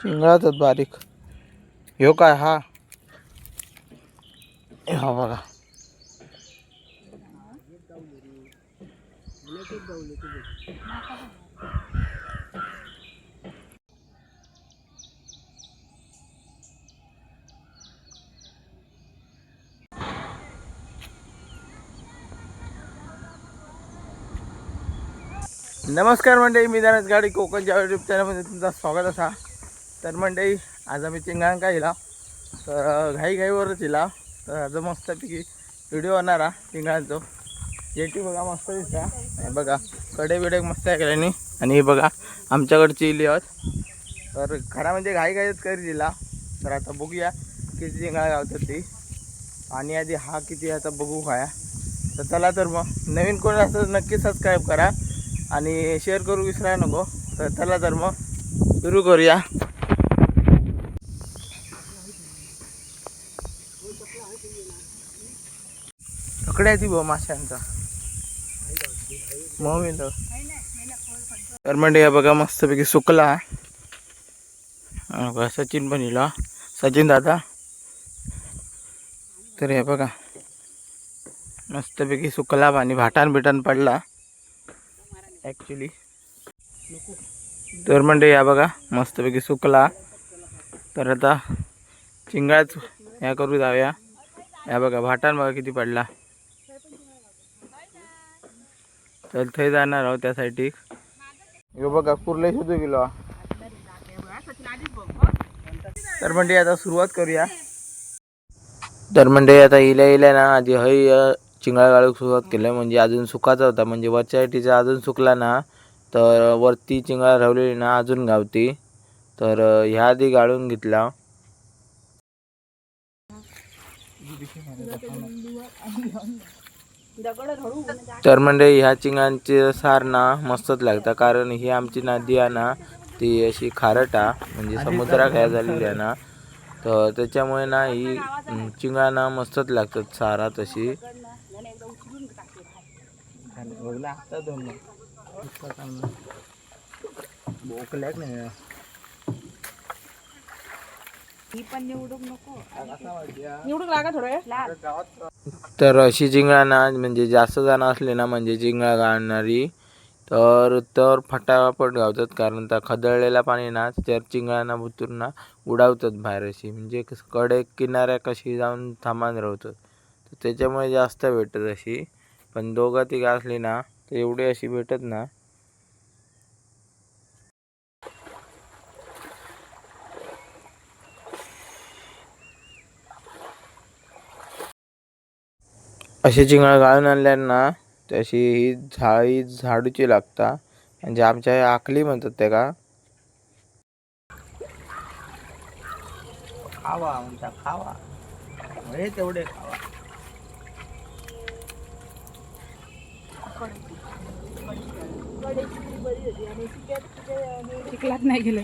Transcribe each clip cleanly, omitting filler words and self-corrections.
चिंगळाच बारीक. ह्यो काय हा हा बघा. नमस्कार मंडळी, मी दानच गाडी कोकणच्या यूट्यूब चॅनलमध्ये तुमचं स्वागत असा. तर मंडळी आज आम्ही चिंगांका येला, तर घाईवरच येला. तर आज मस्तपैकी व्हिडिओ होणारा चिंगांचो. जेटी बघा मस्त दिसता, बघा कडे बिडे मस्त आहे केल्याने. आणि बघा आमच्याकडची इली आहेत. तर घरामध्ये घाईच करी दिला. तर आता बघूया किती चिंगाळ गावतात ती, आणि आधी हा किती आता बघू खाया. तर चला, तर मग नवीन कोण असं नक्की सबस्क्राईब करा आणि शेअर करू विसराय नको. तर चला, तर मग सुरू करूया. पकड्या ती माशांचा मग तर म्हणजे बघा मस्तपैकी सुकला. सचिन पण येला, सचिन दादा. तर हे बघा मस्तपैकी सुकला आणि भाटान बिटान पडला ॲक्च्युली. तर म्हणजे या बघा मस्तपैकी सुकला. तर आता चिंगाच ह्या करू जाऊया. या बघा भाटान बघा किती पडला. तर थंय जाणार आहोत त्यासाठी. यो बघा कुर्ले शोधू गेलो. तर म्हणजे आता सुरुवात करूया. तर म्हणजे आता इल्या ना आधी हय चिंगळा गाळूक सुरुवात केलं. म्हणजे अजून सुकाचा होता, म्हणजे वरच्या साईडचा अजून सुकला ना, तर वरती चिंगळा रावलेली ना अजून गावती. तर ह्या आधी गाळून घेतला. तर म्हणजे ह्या चिंगांचे सार ना मस्तच लागतं, कारण ही आमची नदी आहे ना, ती अशी खारटा म्हणजे समुद्रात काय झालेली आहे ना, तर त्याच्यामुळे ना ही चिंगा ना मस्तच लागतात सारा तशी. तर अशी चिंगळा ना म्हणजे जास्त जण असले ना, म्हणजे चिंगळा गाळणारी, तर फटाफट गावतात. कारण त्या खदळलेला पाणी ना त्या चिंगळांना बुतून ना उडावतात बाहेर. अशी म्हणजे कडे किनाऱ्या कशी जाऊन थांबान राहतात, तर त्याच्यामुळे जास्त भेटत अशी. पण दोघा तिघा असली ना तर एवढी अशी भेटत ना. अशी चिंगळा गाळून आणल्याना तशी ही झाडूची लागता. म्हणजे आमच्या आखली म्हणतात ते का खावा म्हणता, खावा तेवढे खावा. नाही गेलं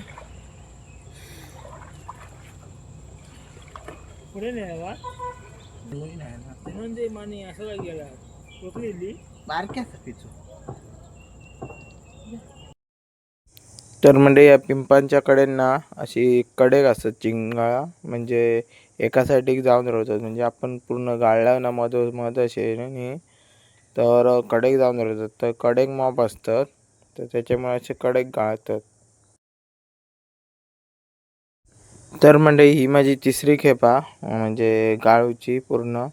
पुढे नाही म्हणजे माने असं काय गेला टोकली बारक्या पिचू. तर म्हणजे या पिंपांच्या कडेंना अशी कडेक असतात चिंगाळा, म्हणजे एका साईडीक जाऊन राहतात. म्हणजे आपण पूर्ण गाळला ना मध असे नाही, तर कडेक जाऊन राहतात. तर कडेक मॉप असतात, तर त्याच्यामुळे असे कडेक गाळतात. तर म्हणजे ही माझी तिसरी खेपा म्हणजे गाळूची पूर्ण.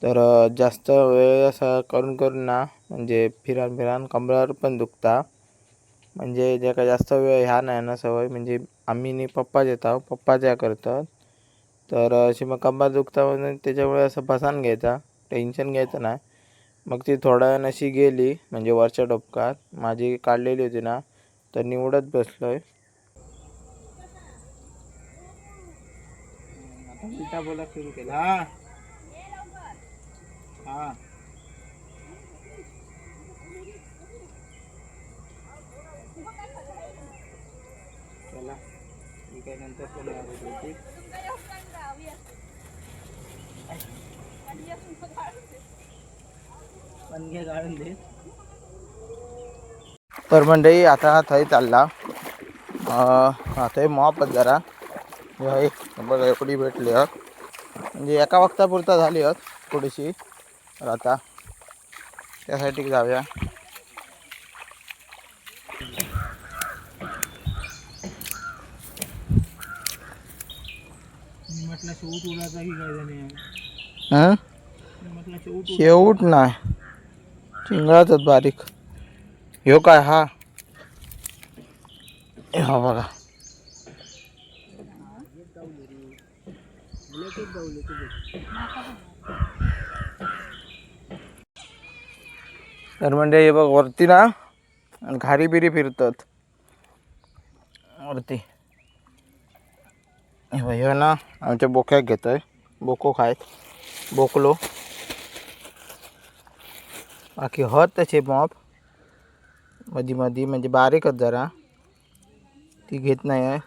तर जास्त वेळ असा करून ना, म्हणजे फिरान कमरावर पण दुखता. म्हणजे ज्याका जास्त वेळ ह्या नाही ना सवय, म्हणजे आम्ही पप्पा येतात, पप्पा त्या करतात. तर अशी मग कंबर दुखता म्हणून त्याच्यामुळे असं बसान घ्यायचा, टेन्शन घ्यायचं नाही. मग ती थोड्या वेळ अशी गेली, म्हणजे वरच्या टोपकात माझी काढलेली होती ना, तर निवडत बसलोय. उलटा बोला सुरू केला. हा चला ठीक आहे, नंतर पण घे गाळून दे. तर मंडळी आता थंय चालला. आता हे मॉप जरा हे बघा एवढी भेटली म्हणजे एका वक्तापुरता झाली थोडीशी. तर आता त्यासाठी जाऊया. म्हटलं शेवट उडाचा की काय झाले म्हटलं शेवट नाही चिंगळाच बारीक. ह्यो काय हा बघा तर म्हणजे हे बघ वरती ना घारी बिरी फिरतात वरती. हे ना आमच्या बोक्याक घेतोय बोको खायत बोकलो. बाकी हत तसे मॉप मधी मधी म्हणजे बारीकच जरा ती घेत नाही आहे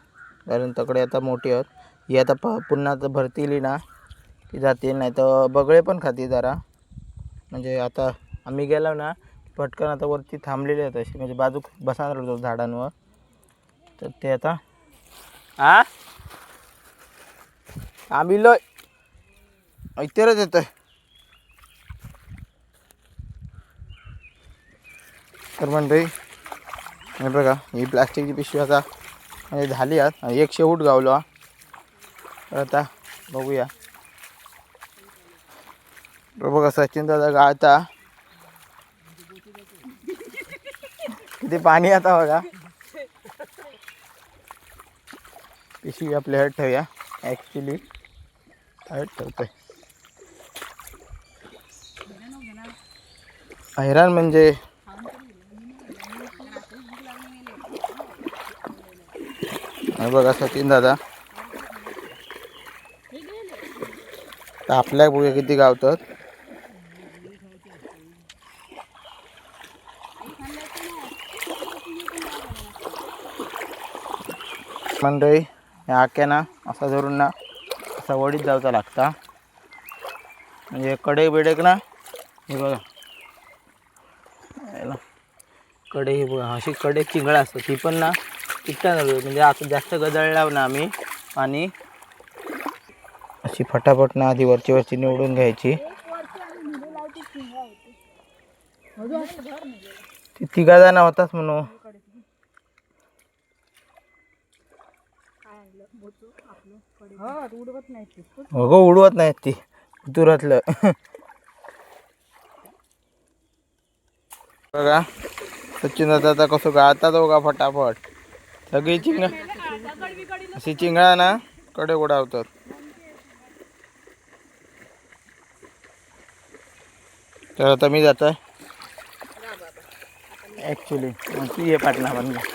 कारण तकडे आता मोठी आहेत. ही आता पुन्हा तर भरतीली ना ती जाते नाही तर बगळे पण खाते जरा. म्हणजे आता आम्ही गेलो ना पटकन आता वरती थांबलेले आहेत असे म्हणजे बाजू बसणार होतो झाडांवर. तर ते आता आम्ही लोय इतरच येतोय. तर म्हणजे हे बघा ही प्लास्टिकची पिशवी आता म्हणजे झाली आणि एक शेवट गावलो. तर आता बघूया. बघा सचिन दादा गाळता किती पाणी आता बघा. पिशवी आपल्या हट ठेवूया. ॲक्च्युली हट ठेवतोय. हैराण म्हणजे बघा सचिन दादा आपल्या बघूया किती गावतात. मंडळी या आक्या ना असा धरून ना असा वडीत जायचा लागता. म्हणजे कडे बिडेक ना हे बघा कडे हे बघा अशी कडे चिंगळा असतात ती पण ना तिथं म्हणजे आता जास्त गदळला ना आम्ही पाणी अशी फटाफट ना आधी वरची निवडून घ्यायची. ती तिघा जण होताच म्हणून हो उडवत नाहीत ती दुरातलं. बघा सचिन दादा आता कसं गाळतात बघा फटाफट. सगळी अशी चिंगळा ना कडे उडावतात. तर आता मी जातोय ॲक्च्युली ती आहे पाटणा म्हणजे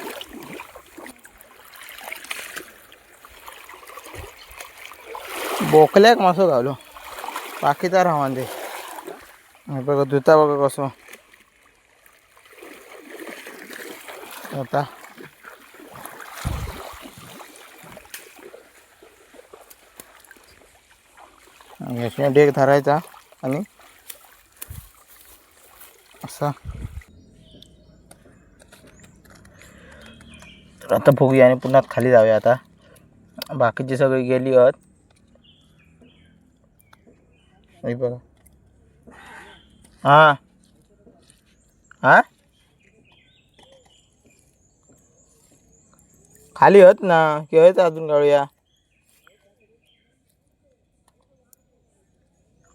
बोकल्याक मासो घालो बाकीचा राहा दे. बघा धुता बघा कसं आता याच्या डेक धरायचा आणि असा. तर आता बघूया आणि पुन्हा खाली जाऊया. आता बाकीची सगळी गेली आहेत. बघा हां हां खाली होत ना केव्हाच अजून गाळूया.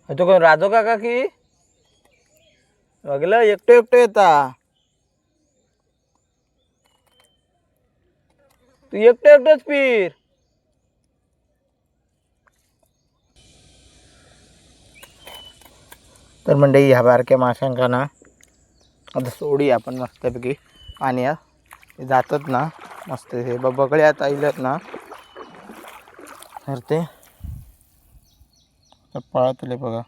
तो कोण राजो काका की बघलं एकटो एकटो येता तू एकटो एकटोच फिर. तर मंडळी ह्या बारक्या माशांका ना आता सोडी आपण मस्तपैकी पाण्यात जातात ना मस्त. हे बगळ्यात आईल्यात ना तर ते पळतले बघा.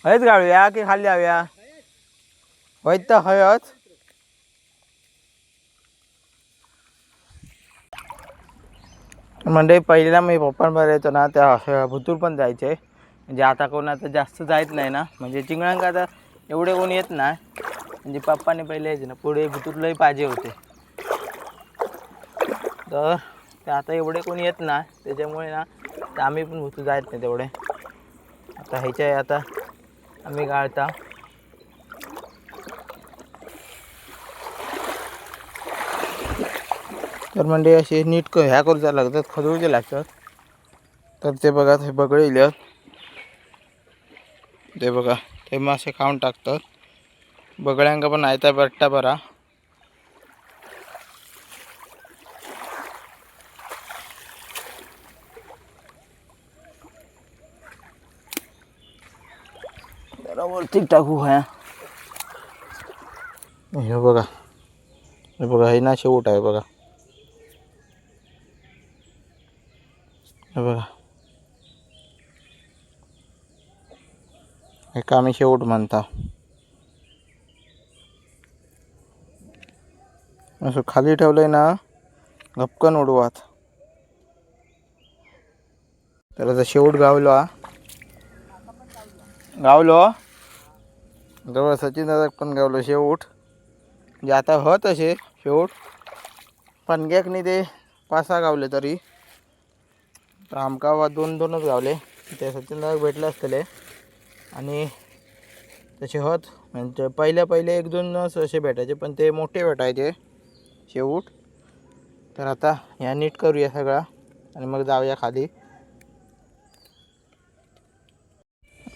हयच गाळूया की खाली जाऊया. होय तर हयच. म्हणजे पहिला मी पप्पांबरोबर येतो ना त्या भुतूर पण जायचे, म्हणजे आता कोण आता जास्त जायत नाही ना, म्हणजे चिंगळांका आता एवढे कोण येत नाही, म्हणजे पप्पाने पहिले यायचे ना पुढे भुतूरलाही पाहिजे होते, तर ते आता एवढे कोण येत नाही त्याच्यामुळे ना तर आम्ही पण भुतूर जायत नाही तेवढे. आता ह्याच्या आता आम्ही गाळता तर म्हणजे असे नीट ह्या करूचा लागतात, खदळूचे लागतात. तर ते बघा ते बगळे इल्यात, ते बघा ते मासे खाऊन टाकतात. बगड्यांका पण आयता बट्टा बरा. जरा वरती टाकू ह्या. हे बघा हे ना शेवट आहे बघा, हे बघा हे का आम्ही शेवट म्हणता. असं खाली ठेवलंय ना गपकन उडवात. तर आता शेवट गावलो जवळ सचिन दादा पण गावलो शेवट, म्हणजे आता होत असे शेवट पणग्याकनी ते 5-6 गावले तरी, तर आमका 2-2च गावले. ते सचिन दादा भेटले असतले आणि तसे होत म्हणजे पहिले 1-2 असे भेटायचे, पण ते मोठे भेटायचे शेवट. तर आता ह्या नीट करूया सगळा आणि मग जाऊया खाली.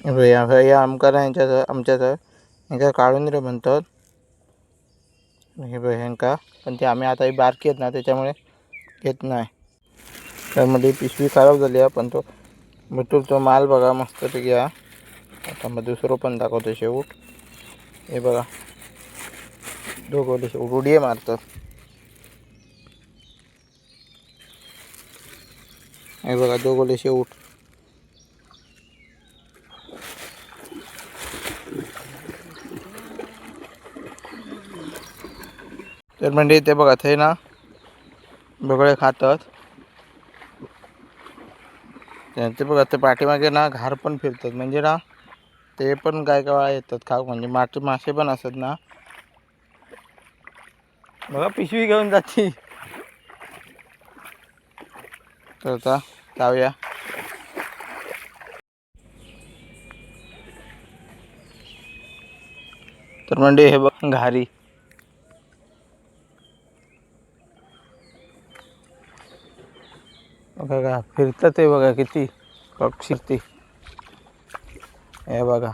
या आमका आमच्या काढून रे म्हणतात हे बघ ह्यांका, पण ते आम्ही आता बारकी आहेत ना त्याच्यामुळे घेत नाही. त्यामध्ये पिशवी खराब झाली आहे, पण तो भुतूरचा माल बघा मस्तपैकी आहे. आता मग दुसरं पण दाखवतो शेवट. हे बघा दोघं शेवट उडी मारतात. हे बघा दोघं शेवट. तर म्हणजे ते बघा ते ना बगळे खातात. ते बघा ते पाठीमागे ना घार पण फिरतात, म्हणजे ना ते पण काय काय येतात खाऊ, म्हणजे मासे पण असतात ना. बघा पिशवी घेऊन जाती. तर आता जाऊया. तर म्हणजे हे बघ घारी बघा फिरतात, ते बघा किती पक्षी ती. हे बघा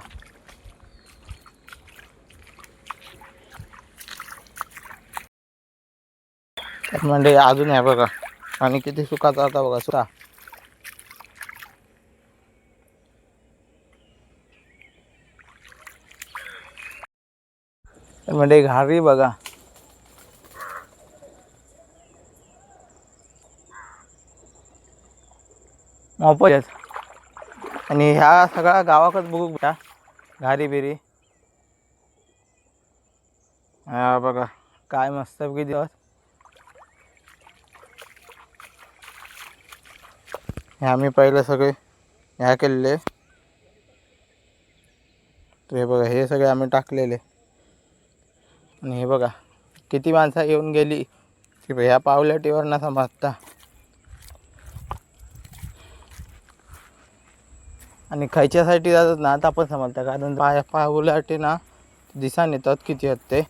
म्हणजे अजून आहे बघा, आणि किती सुखाचा आता बघा सुका. म्हणजे घारी बघा मोपत, आणि ह्या सगळ्या गावाकच बघू बेटा घारी बिरी. हा बघा काय मस्त पैकी दिवस. हे आम्ही पहिले सगळे ह्या केलेले, तर हे बघा हे सगळे आम्ही टाकलेले. आणि हे बघा किती माणसं येऊन गेली की ह्या पावलेटीवर ना समजता. आणि खायच्यासाठी जातात ना आता पण समजतं, कारण पावलाटी ना दिसान येतात किती आहेत ते.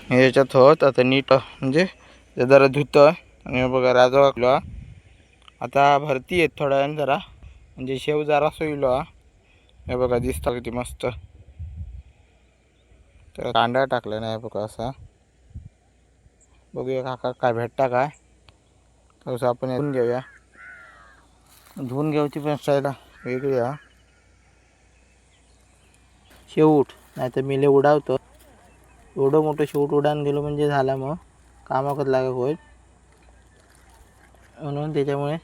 ह्याच्यात होत आता नीट म्हणजे ते जरा धुतं. आणि हे बघा राजा वाकलो आता भरती येत थोड्या वेळानं जरा, म्हणजे शेव जरा सोयलो. हे बघा दिसतं किती मस्त. तर कांदा टाकला नाही बघा असा. बघूया काका काय भेटता काय, तसं आपण धुवून घेऊया. धुवून घ्यायची पण स्टाईल वेगळी आहे. शेवट नाही तर मिले उडावतो. एवढं मोठं शेवट उडान गेलो म्हणजे झाला मग कामाकच लागा होईल, म्हणून त्याच्यामुळे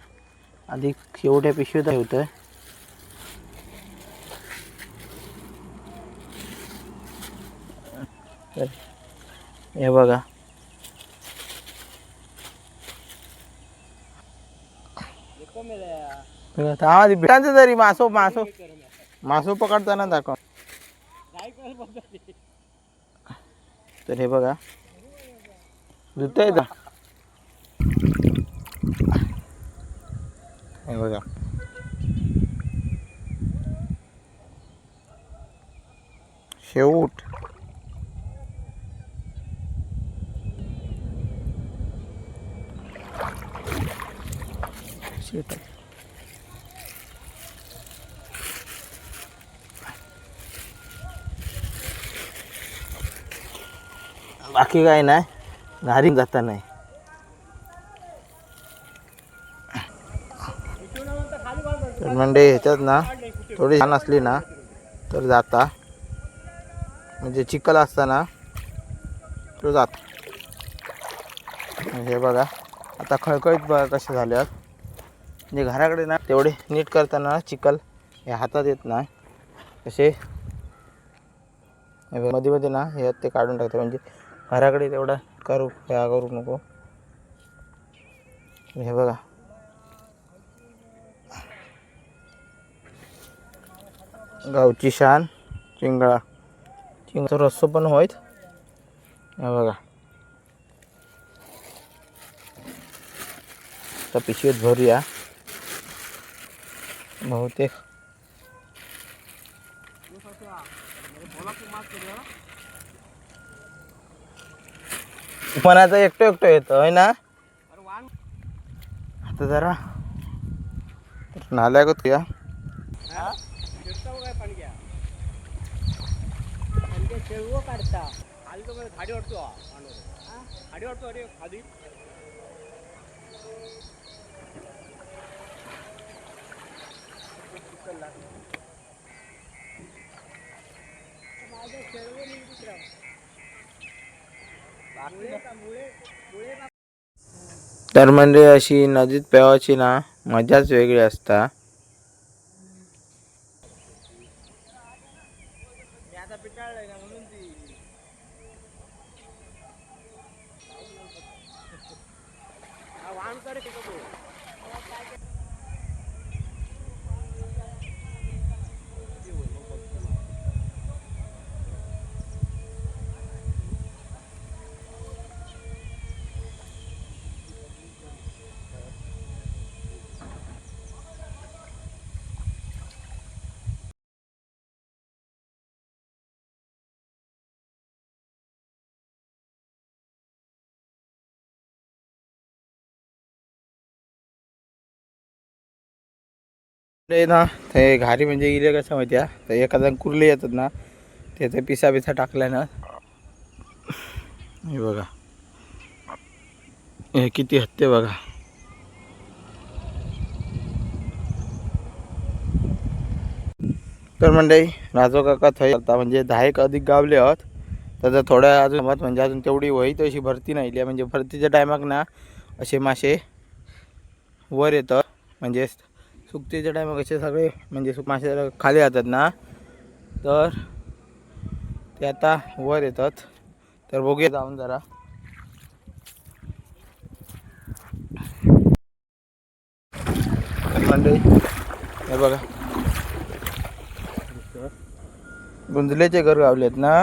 आधी शेवट्या पिशवीत ठेवतोय. हे बघा हा भेटायचं तरी मासो मासो मासो पकडताना दाखव. तर हे बघा धुत आहे हे बघा शेवट बाकी काय नाही घारी जाता नाही. तर म्हणजे ह्याच्यात ना थोडी छान असली ना तर जाता म्हणजे चिखल असताना तो जात. हे बघा आता खळखळीत बघा कसे झाल्यात. म्हणजे घराकडे ना तेवढे नीट करताना चिखल हे हातात येत नाही कसे मध्ये मध्ये ना हे ते काढून टाकतात. म्हणजे घराकडे तेवढा करू नको. हे बघा गावची शान चिंगळा चिंगचा रस्सो पण होईत. हे बघा तर पिशवीत भरूया. बहुतेक पण आता एकटो येतो आहे ना. आता जरा नाल्या का तुया तर म्हणजे अशी नदीत पेवाची ना मजाच वेगळी असता. ना ते घारी म्हणजे इले कसं माहिती आहे तर एखादा कुर्ली येतात ना त्याचे पिसा पिसा टाकल्यानं हे बघा हे किती हत्ते बघा. तर मंडळी राजो काका थंय आता म्हणजे 10 अधिक गावले आहोत. तर थोड्या अजून म्हणजे अजून तेवढी वही तशी भरती नाही. म्हणजे भरतीच्या टायमाक ना असे मासे वर येतात. म्हणजे सुकतीच्या टायमाक असे सगळे म्हणजे मासे खाली जातात ना तर ते आता वर येतात. तर बघूया जाऊन जरा. मंडळी हे बघा गुंजलेचे घर गावलेत ना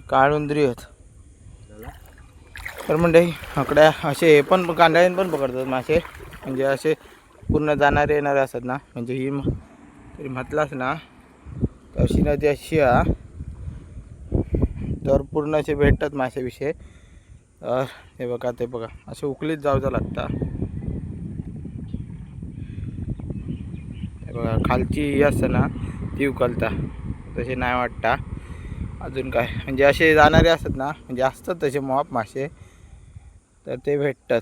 काळुंद्री आहेत. तर मंडळी आकड्या असे हे पण कांदाळीन पण पकडतात मासे. म्हणजे असे पूर्ण जाणारे येणारे असतात ना. म्हणजे ही तरी म्हटलास ना तर अशी नदी अशी तर पूर्ण असे भेटतात मासे विषय. तर हे बघा ते बघा असे उकलीत जाऊचं लागता. हे बघा खालची ही असते ना ती उकलता तसे नाही वाटता. अजून काय म्हणजे असे जाणारे असतात ना म्हणजे असतात तसे मॉप मासे तर ते भेटतात.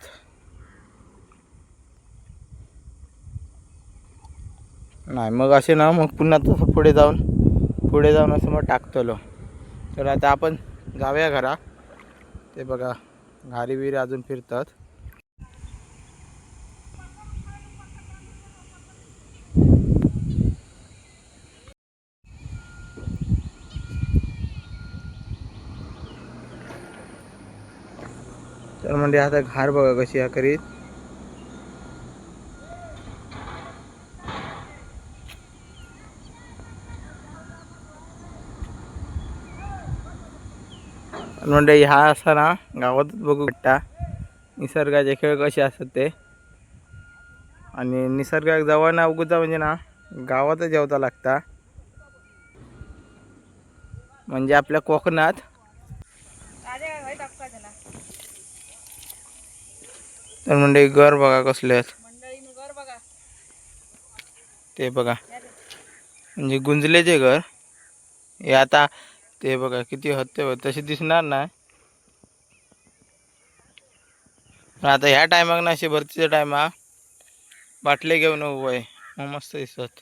नाही मग असे ना मग पुन्हा तसं पुढे जाऊन असं मग टाकतलो. तर आता आपण जाऊया घरा. ते बघा घारी बिरी अजून फिरतात. तर म्हणजे आता घार बघा कशी करीत म्हणजे ह्या असा ना गावातच बघू भेटता निसर्गाचे खेळ कसे असतात ते. आणि निसर्गाक जवळ ना उगूचा म्हणजे ना गावातच जेवता लागता. म्हणजे आपल्या कोकणात तर म्हणजे घर बघा कसले आहेत ते बघा. म्हणजे गुंजलेचे घर हे आता ते बघा किती हत्ते तसे दिसणार नाही. पण आता ह्या टायमाक ना असे भरतीच्या टायमा बाटले घेऊन उभं आहे मग मस्त दिसत.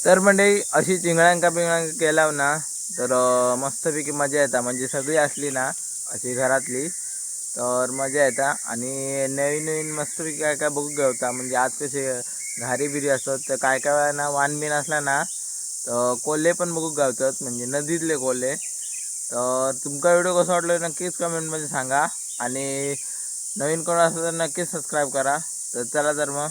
तर म्हणजे अशी चिंगळांका पिंगळांका केला ना तर मस्तपैकी मजा येता. म्हणजे सगळी असली ना अशी घरातली तर मजा येता. आणि नवीन नवीन मस्तपैकी काय काय बघू घेवता. म्हणजे आज कसे घारी बिरी असतात तर काय काय वेळा ना वान बिन असला ना तर कोल्हे पण बघू गावतात. म्हणजे नदीतले कोल्हे. तर तुमका व्हिडिओ कसा वाटला नक्कीच कमेंटमध्ये सांगा. आणि नवीन कोण असलं तर नक्कीच सबस्क्राईब करा. तर चला तर मग